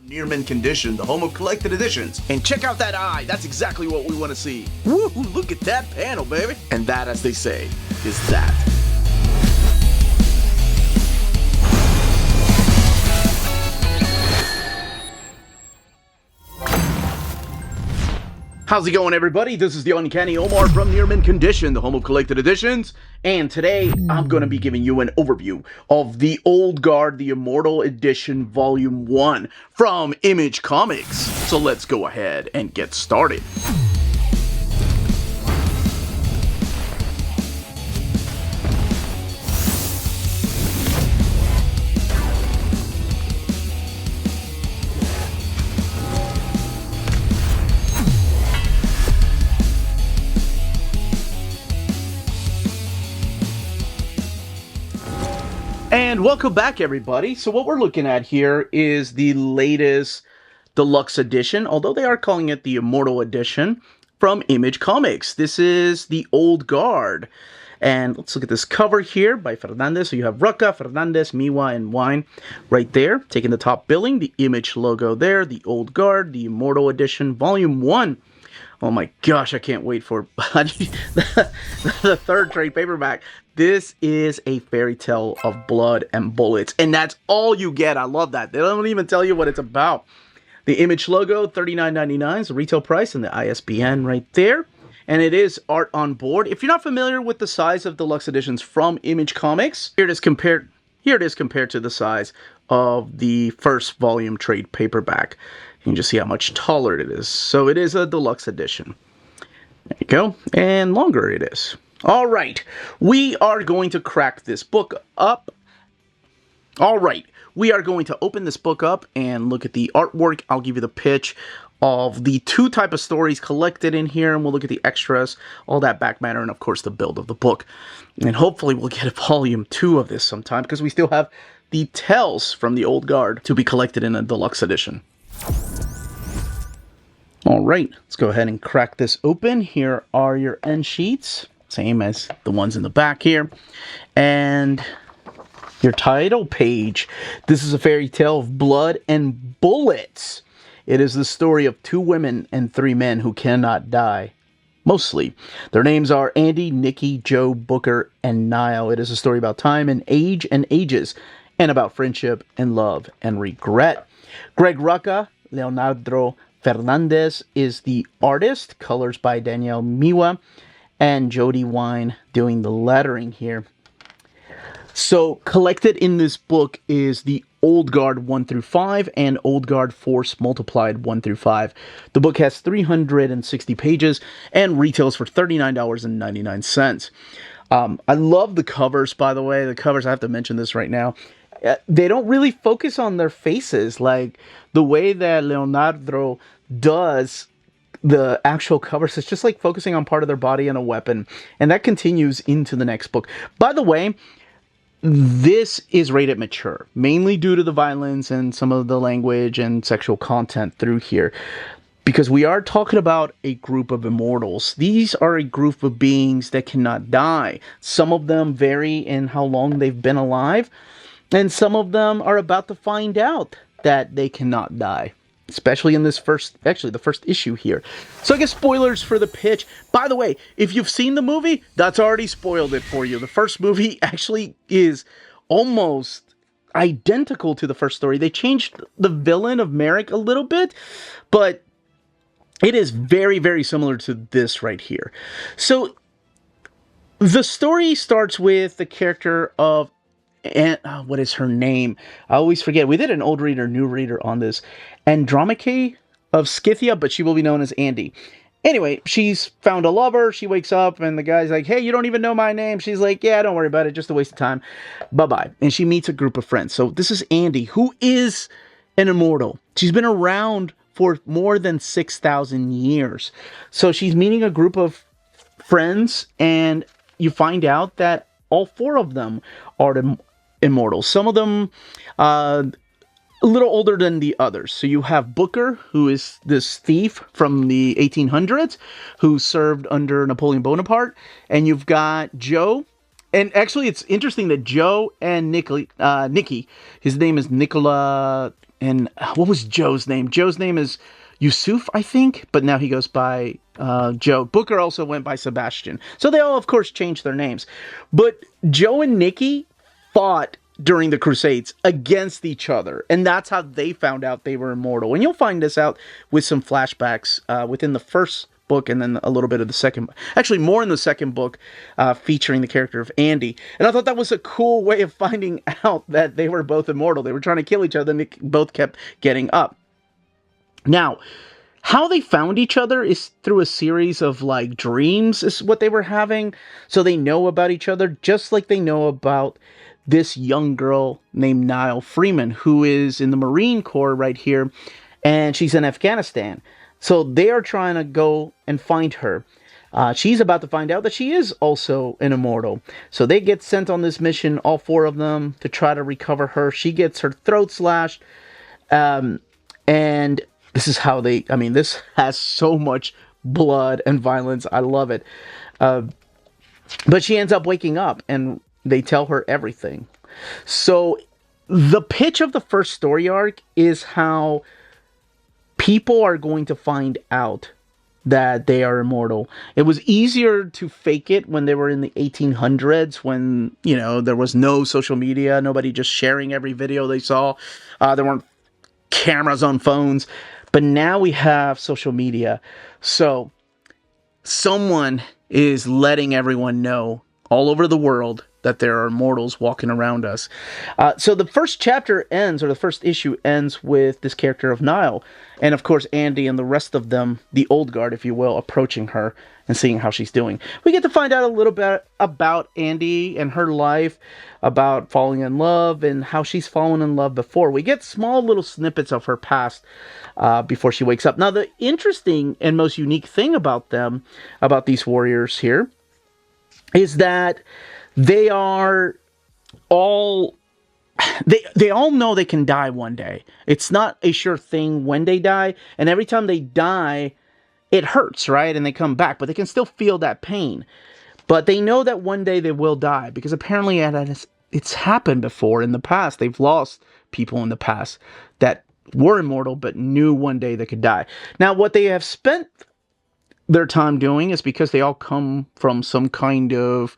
Near mint condition, the home of collected editions. And check out that eye. That's exactly what we want to see. Woo, look at that panel, baby. And that, as they say, is that. How's it going, everybody? This is the Uncanny Omar from Near Mint Condition, the home of collected editions. And today, I'm going to be giving you an overview of the Old Guard, the Immortal Edition Volume 1 from Image Comics. So let's go ahead and get started. And welcome back, everybody. So what we're looking at here is the latest Deluxe Edition, although they are calling it the Immortal Edition from Image Comics. This is the Old Guard. And let's look at this cover here by Fernandez. So you have Rucka, Fernandez, Miwa, and Wine right there, taking the top billing, the Image logo there, the Old Guard, the Immortal Edition Volume 1. Oh my gosh, I can't wait for the third trade paperback. This is a fairy tale of blood and bullets, and that's all you get. I love that. They don't even tell you what it's about. The Image logo, $39.99 is the retail price, and the ISBN right there. And it is art on board. If you're not familiar with the size of deluxe editions from Image Comics, here it is compared to the size of the first volume trade paperback. You can just see how much taller it is. So it is a deluxe edition. There you go. And longer it is. All right. We are going to crack this book up. All right. We are going to open this book up and look at the artwork. I'll give you the pitch of the two type of stories collected in here, and we'll look at the extras, all that back matter, and of course the build of the book. And hopefully we'll get a volume 2 of this sometime, because we still have the tales from the Old Guard to be collected in a deluxe edition. All right, let's go ahead and crack this open. Here are your end sheets, same as the ones in the back here. And your title page. This is a fairy tale of blood and bullets. It is the story of 2 women and 3 men who cannot die. Mostly. Their names are Andy, Nikki, Joe, Booker, and Niall. It is a story about time and ages, and about friendship and love and regret. Greg Rucka Leandro Fernandez is the artist. Colors by Danielle Miwa. And Jody Wine doing the lettering here. So, collected in this book is the Old Guard 1 through 5 and Old Guard Force Multiplied 1 through 5. The book has 360 pages and retails for $39.99. I love the covers, by the way. The covers, I have to mention this right now. They don't really focus on their faces like the way that Leonardo does the actual covers. It's just like focusing on part of their body and a weapon. And that continues into the next book. By the way, this is rated mature, mainly due to the violence and some of the language and sexual content through here. Because we are talking about a group of immortals. These are a group of beings that cannot die. Some of them vary in how long they've been alive. And some of them are about to find out that they cannot die. Especially in this the first issue here. So I guess spoilers for the pitch. By the way, if you've seen the movie, that's already spoiled it for you. The first movie actually is almost identical to the first story. They changed the villain of Merrick a little bit, but it is very, very similar to this right here. So the story starts with the character of what is her name? I always forget. We did an old reader, new reader on this. Andromache of Scythia, but she will be known as Andy. Anyway, she's found a lover. She wakes up and the guy's like, hey, you don't even know my name. She's like, yeah, don't worry about it. Just a waste of time. Bye-bye. And she meets a group of friends. So this is Andy, who is an immortal. She's been around for more than 6,000 years. So she's meeting a group of friends, and you find out that all 4 of them are immortal. Some of them a little older than the others. So you have Booker, who is this thief from the 1800s, who served under Napoleon Bonaparte. And you've got Joe. And actually, it's interesting that Joe and Nikki, his name is Nicola and what was Joe's name? Joe's name is Yusuf, I think, but now he goes by Joe. Booker also went by Sebastian. So they all, of course, changed their names. But Joe and Nikki fought during the Crusades against each other, and that's how they found out they were immortal. And you'll find this out with some flashbacks within the first book, and then a little bit of the second, actually more in the second book, featuring the character of Andy. And I thought that was a cool way of finding out that they were both immortal. They were trying to kill each other, and they both kept getting up. Now, how they found each other is through a series of, like, dreams is what they were having. So they know about each other, just like they know about this young girl named Nile Freeman, who is in the Marine Corps right here, and she's in Afghanistan. So they are trying to go and find her. She's about to find out that she is also an immortal. So they get sent on this mission, all four of them, to try to recover her. She gets her throat slashed, and this is how they, I mean, this has so much blood and violence. I love it. But she ends up waking up, and they tell her everything. So the pitch of the first story arc is how people are going to find out that they are immortal. It was easier to fake it when they were in the 1800s, when, you know, there was no social media, nobody just sharing every video they saw. There weren't cameras on phones. But now we have social media. So someone is letting everyone know all over the world that there are immortals walking around us. So the first chapter ends, or the first issue ends, with this character of Nile. And of course, Andy and the rest of them, the old guard, if you will, approaching her and seeing how she's doing. We get to find out a little bit about Andy and her life, about falling in love and how she's fallen in love before. We get small little snippets of her past before she wakes up. Now, the interesting and most unique thing about them, about these warriors here, is that they are all, they all know they can die one day. It's not a sure thing when they die, and every time they die, it hurts, right? And they come back, but they can still feel that pain. But they know that one day they will die, because apparently it's happened before in the past. They've lost people in the past that were immortal, but knew one day they could die. Now, what they have spent their time doing is, because they all come from some kind of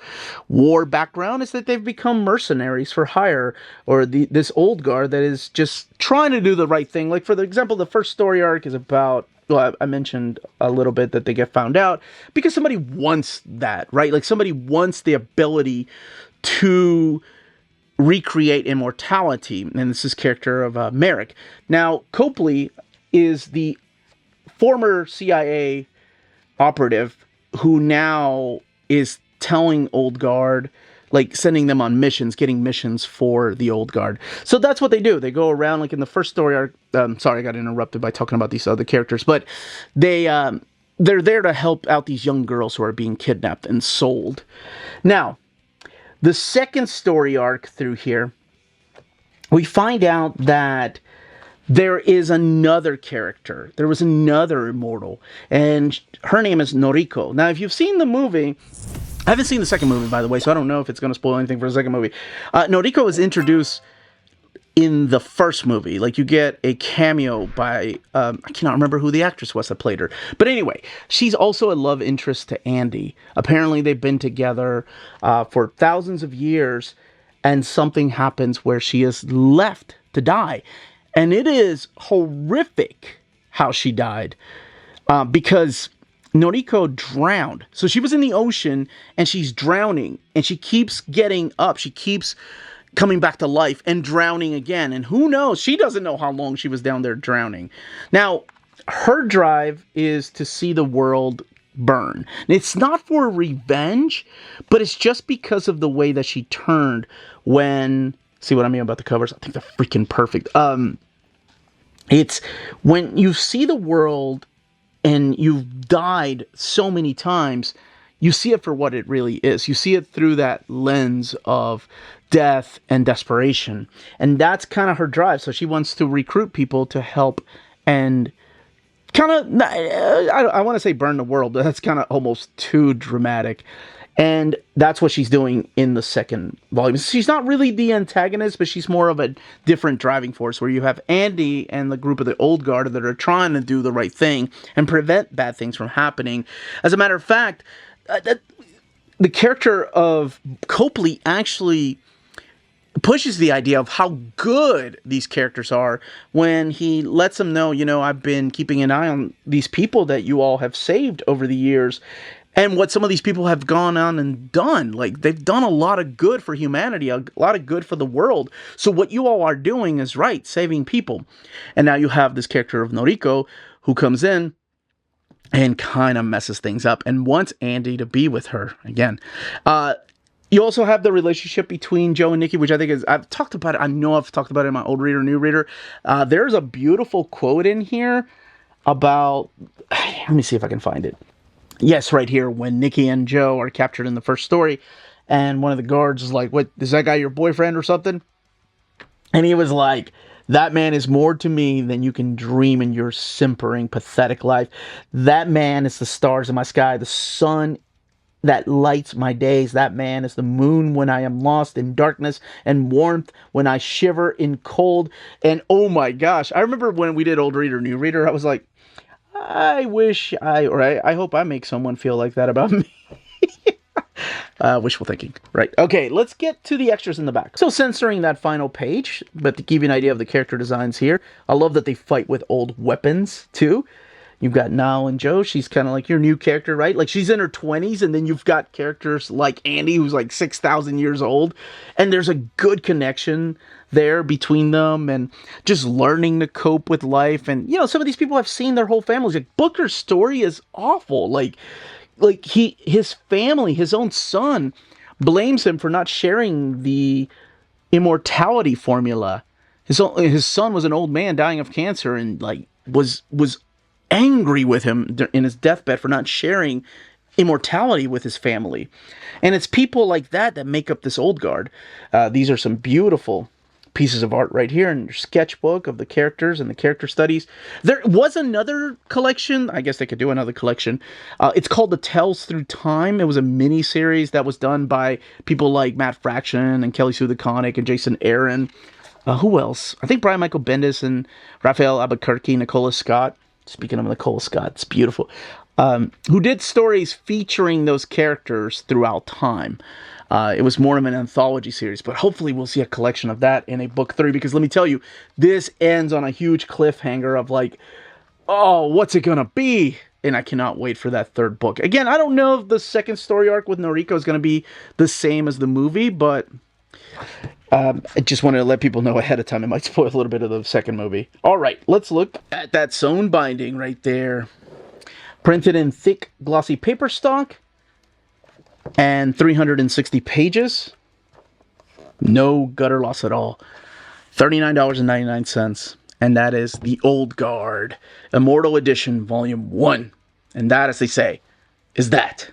war background, is that they've become mercenaries for hire, or this old guard that is just trying to do the right thing. Like, for example, the first story arc is about, well, I mentioned a little bit that they get found out because somebody wants that, right? Like, somebody wants the ability to recreate immortality, and this is character of Merrick. Now, Copley is the former CIA operative who now is telling Old Guard, like, sending them on missions, getting missions for the Old Guard. So that's what they do. They go around, like in the first story arc. Sorry, I got interrupted by talking about these other characters, but they're there to help out these young girls who are being kidnapped and sold. Now, the second story arc through here, we find out that there is another character. There was another immortal, and her name is Noriko. Now, if you've seen the movie, I haven't seen the second movie, by the way, so I don't know if it's going to spoil anything for the second movie. Noriko was introduced in the first movie. Like, you get a cameo by, I cannot remember who the actress was that played her. But anyway, she's also a love interest to Andy. Apparently, they've been together for thousands of years, and something happens where she is left to die. And it is horrific how she died, because Noriko drowned. So she was in the ocean, and she's drowning, and she keeps getting up. She keeps coming back to life and drowning again. And who knows? She doesn't know how long she was down there drowning. Now, her drive is to see the world burn. And it's not for revenge, but it's just because of the way that she turned when... See what I mean about the covers? I think they're freaking perfect. It's when you see the world and you've died so many times, you see it for what it really is. You see it through that lens of death and desperation. And that's kind of her drive. So she wants to recruit people to help and kind of, I want to say burn the world, but that's kind of almost too dramatic. And that's what she's doing in the second volume. She's not really the antagonist, but she's more of a different driving force, where you have Andy and the group of the old guard that are trying to do the right thing and prevent bad things from happening. As a matter of fact, the character of Copley actually pushes the idea of how good these characters are when he lets them know, you know, I've been keeping an eye on these people that you all have saved over the years, and what some of these people have gone on and done. Like, they've done a lot of good for humanity, a lot of good for the world. So what you all are doing is right, saving people. And now you have this character of Noriko who comes in and kind of messes things up and wants Andy to be with her again. You also have the relationship between Joe and Nikki, which I think is, I've talked about it. I know I've talked about it in my old reader, new reader. There's a beautiful quote in here about, let me see if I can find it. Yes, right here, when Nikki and Joe are captured in the first story, and one of the guards is like, what, is that guy your boyfriend or something? And he was like, that man is more to me than you can dream in your simpering, pathetic life. That man is the stars in my sky, the sun that lights my days. That man is the moon when I am lost in darkness, and warmth when I shiver in cold. And oh my gosh, I remember when we did old reader, new reader, I was like, I hope I make someone feel like that about me. Wishful thinking. Right. Okay, let's get to the extras in the back. So censoring that final page, but to give you an idea of the character designs here, I love that they fight with old weapons too. You've got Nao and Joe. She's kind of like your new character, right? Like, she's in her 20s, and then you've got characters like Andy, who's like 6,000 years old. And there's a good connection there between them, and just learning to cope with life. And, you know, some of these people have seen their whole families. Like, Booker's story is awful. Like his family, his own son, blames him for not sharing the immortality formula. His son was an old man dying of cancer, and like was angry with him in his deathbed for not sharing immortality with his family. And it's people like that that make up this old guard. These are some beautiful pieces of art right here in your sketchbook of the characters and the character studies. There was another collection. I guess they could do another collection. It's called The Tales Through Time. It was a mini series that was done by people like Matt Fraction and Kelly Sue DeConnick and Jason Aaron. Who else? I think Brian Michael Bendis and Raphael Albuquerque, Nicola Scott. Speaking of Nicole Scott, it's beautiful. Who did stories featuring those characters throughout time. It was more of an anthology series, but hopefully we'll see a collection of that in a book 3, because let me tell you, this ends on a huge cliffhanger of like, oh, what's it gonna be? And I cannot wait for that third book. Again, I don't know if the second story arc with Noriko is going to be the same as the movie, but I just wanted to let people know ahead of time. It might spoil a little bit of the second movie. All right, let's look at that sewn binding right there. Printed in thick, glossy paper stock and 360 pages. No gutter loss at all. $39.99. And that is The Old Guard, Immortal Edition Volume 1. And that, as they say, is that.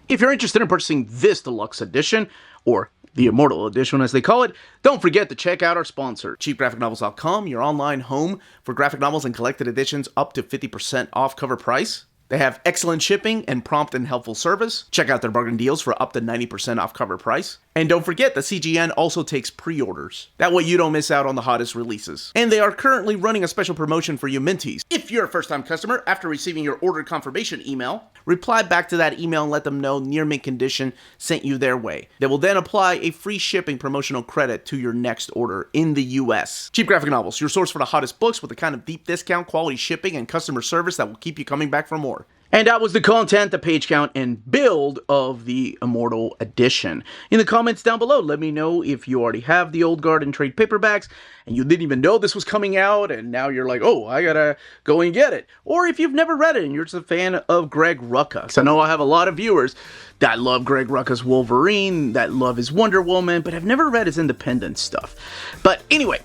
If you're interested in purchasing this deluxe edition, or the Immortal Edition as they call it, don't forget to check out our sponsor, cheapgraphicnovels.com, your online home for graphic novels and collected editions up to 50% off cover price. They have excellent shipping and prompt and helpful service. Check out their bargain deals for up to 90% off cover price. And don't forget that CGN also takes pre-orders. That way you don't miss out on the hottest releases. And they are currently running a special promotion for you Minties. If you're a first-time customer, after receiving your order confirmation email, reply back to that email and let them know Near Mint Condition sent you their way. They will then apply a free shipping promotional credit to your next order in the US. Cheap Graphic Novels, your source for the hottest books with the kind of deep discount, quality shipping, and customer service that will keep you coming back for more. And that was the content, the page count, and build of the Immortal Edition. In the comments down below, let me know if you already have the Old Guard and trade paperbacks, and you didn't even know this was coming out, and now you're like, oh, I gotta go and get it. Or if you've never read it, and you're just a fan of Greg Rucka. Because I know I have a lot of viewers that love Greg Rucka's Wolverine, that love his Wonder Woman, but have never read his independent stuff. But anyway,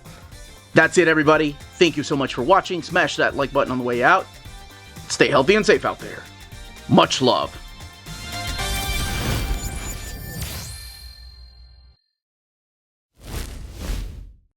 that's it, everybody. Thank you so much for watching. Smash that like button on the way out. Stay healthy and safe out there. Much love.